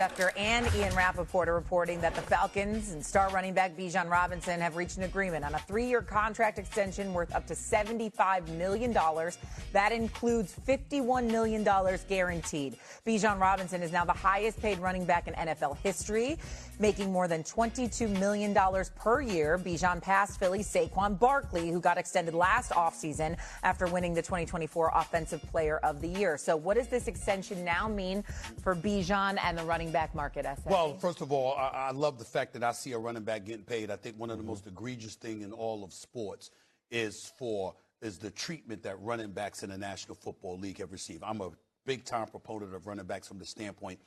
And Ian Rappaport are reporting that the Falcons and star running back Bijan Robinson have reached an agreement on a 3-year contract extension worth up to $75 million. That includes $51 million guaranteed. Bijan Robinson is now the highest paid running back in NFL history, making more than $22 million per year. Bijan passed Philly's Saquon Barkley, who got extended last offseason after winning the 2024 Offensive Player of the Year. So what does this extension now mean for Bijan and the running back market, S.A.? Well, first of all, I love the fact that I see a running back getting paid. I think one of the most egregious thing in all of sports is the treatment that running backs in the National Football League have received. I'm a big-time proponent of running backs from the standpoint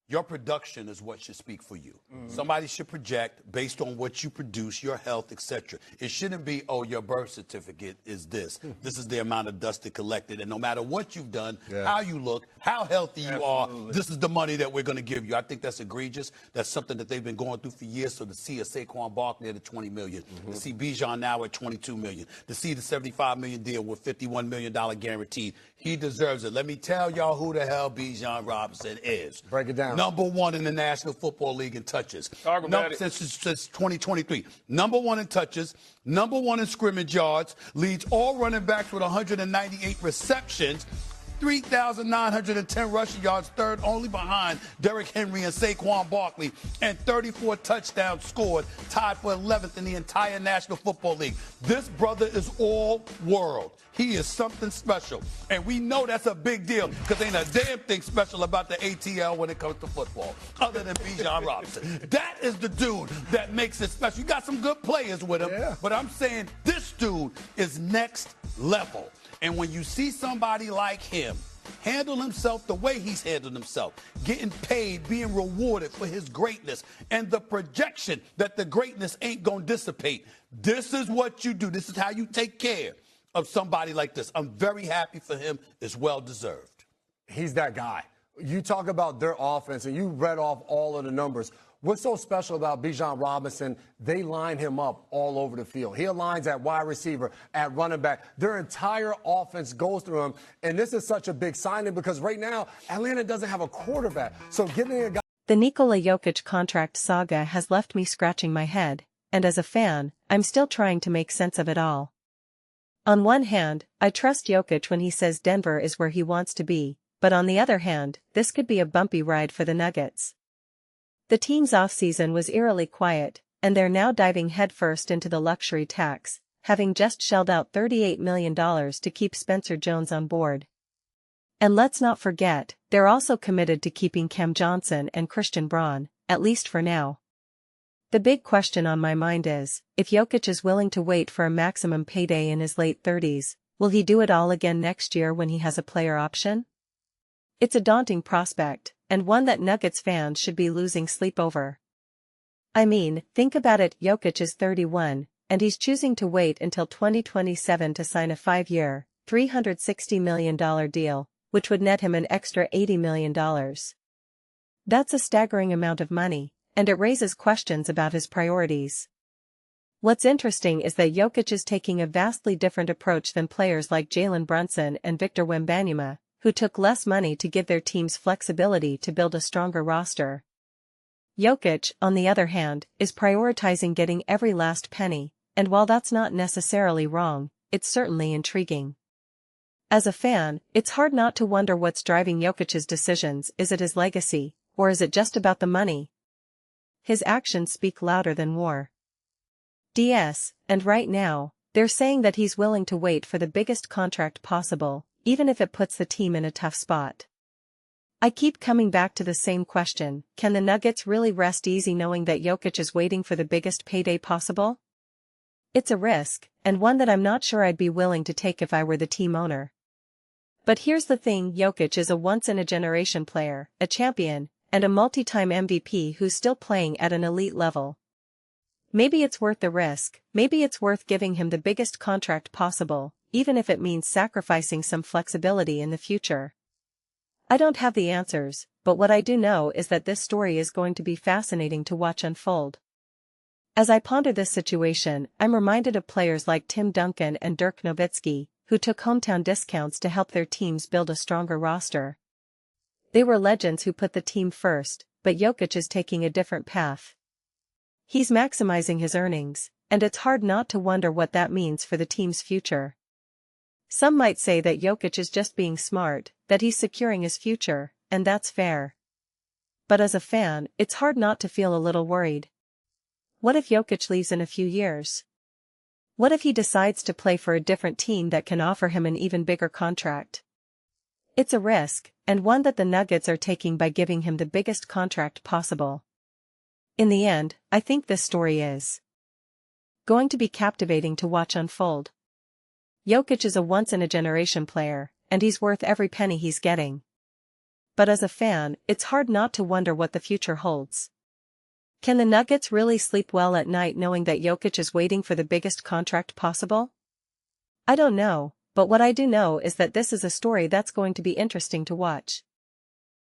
your production is what should speak for you. Somebody should project based on what you produce, your health, etc. It shouldn't be, oh, your birth certificate is this. This is the amount of dust it collected. And no matter what you've done, how you look, how healthy you are, this is the money that we're going to give you. I think that's egregious. That's something that they've been going through for years. So to see a Saquon Barkley at $20 million, to see Bijan now at $22 million, to see the $75 million deal with $51 million guaranteed, he deserves it. Let me tell y'all who the hell Bijan Robinson is. Break it down. Number one in the National Football League in touches. Since 2023. Number one in touches, number one in scrimmage yards, leads all running backs with 198 receptions, 3,910 rushing yards, third only behind Derrick Henry and Saquon Barkley, and 34 touchdowns scored, tied for 11th in the entire National Football League. This brother is all world. He is something special, and we know that's a big deal because ain't a damn thing special about the ATL when it comes to football, other than Bijan Robinson. That is the dude that makes it special. You got some good players with him, but I'm saying this dude is next level. And when you see somebody like him handle himself the way he's handled himself, getting paid, being rewarded for his greatness, and the projection that the greatness ain't going to dissipate, this is what you do. This is how you take care of somebody like this. I'm very happy for him. It's well-deserved. He's that guy. You talk about their offense, and you read off all of the numbers. What's so special about Bijan Robinson? They line him up all over the field. He aligns at wide receiver, at running back. Their entire offense goes through him, and this is such a big signing because right now, Atlanta doesn't have a quarterback. So giving a guy... The Nikola Jokic contract saga has left me scratching my head, and as a fan, I'm still trying to make sense of it all. On one hand, I trust Jokic when he says Denver is where he wants to be, but on the other hand, this could be a bumpy ride for the Nuggets. The team's offseason was eerily quiet, and they're now diving headfirst into the luxury tax, having just shelled out $38 million to keep Spencer Jones on board. And let's not forget, they're also committed to keeping Cam Johnson and Christian Braun, at least for now. The big question on my mind is, if Jokic is willing to wait for a maximum payday in his late 30s, will he do it all again next year when he has a player option? It's a daunting prospect, and one that Nuggets fans should be losing sleep over. I mean, think about it, Jokic is 31, and he's choosing to wait until 2027 to sign a 5-year, $360 million deal, which would net him an extra $80 million. That's a staggering amount of money, and it raises questions about his priorities. What's interesting is that Jokic is taking a vastly different approach than players like Jalen Brunson and Victor Wembanyama, who took less money to give their teams flexibility to build a stronger roster. Jokic, on the other hand, is prioritizing getting every last penny, and while that's not necessarily wrong, it's certainly intriguing. As a fan, it's hard not to wonder what's driving Jokic's decisions. Is it his legacy, or is it just about the money? His actions speak louder than war. And right now, they're saying that he's willing to wait for the biggest contract possible, even if it puts the team in a tough spot. I keep coming back to the same question, can the Nuggets really rest easy knowing that Jokic is waiting for the biggest payday possible? It's a risk, and one that I'm not sure I'd be willing to take if I were the team owner. But here's the thing, Jokic is a once-in-a-generation player, a champion, and a multi-time MVP who's still playing at an elite level. Maybe it's worth the risk, maybe it's worth giving him the biggest contract possible, even if it means sacrificing some flexibility in the future. I don't have the answers, but what I do know is that this story is going to be fascinating to watch unfold. As I ponder this situation, I'm reminded of players like Tim Duncan and Dirk Nowitzki, who took hometown discounts to help their teams build a stronger roster. They were legends who put the team first, but Jokic is taking a different path. He's maximizing his earnings, and it's hard not to wonder what that means for the team's future. Some might say that Jokic is just being smart, that he's securing his future, and that's fair. But as a fan, it's hard not to feel a little worried. What if Jokic leaves in a few years? What if he decides to play for a different team that can offer him an even bigger contract? It's a risk, and one that the Nuggets are taking by giving him the biggest contract possible. In the end, I think this story is going to be captivating to watch unfold. Jokic is a once-in-a-generation player, and he's worth every penny he's getting. But as a fan, it's hard not to wonder what the future holds. Can the Nuggets really sleep well at night knowing that Jokic is waiting for the biggest contract possible? I don't know, but what I do know is that this is a story that's going to be interesting to watch.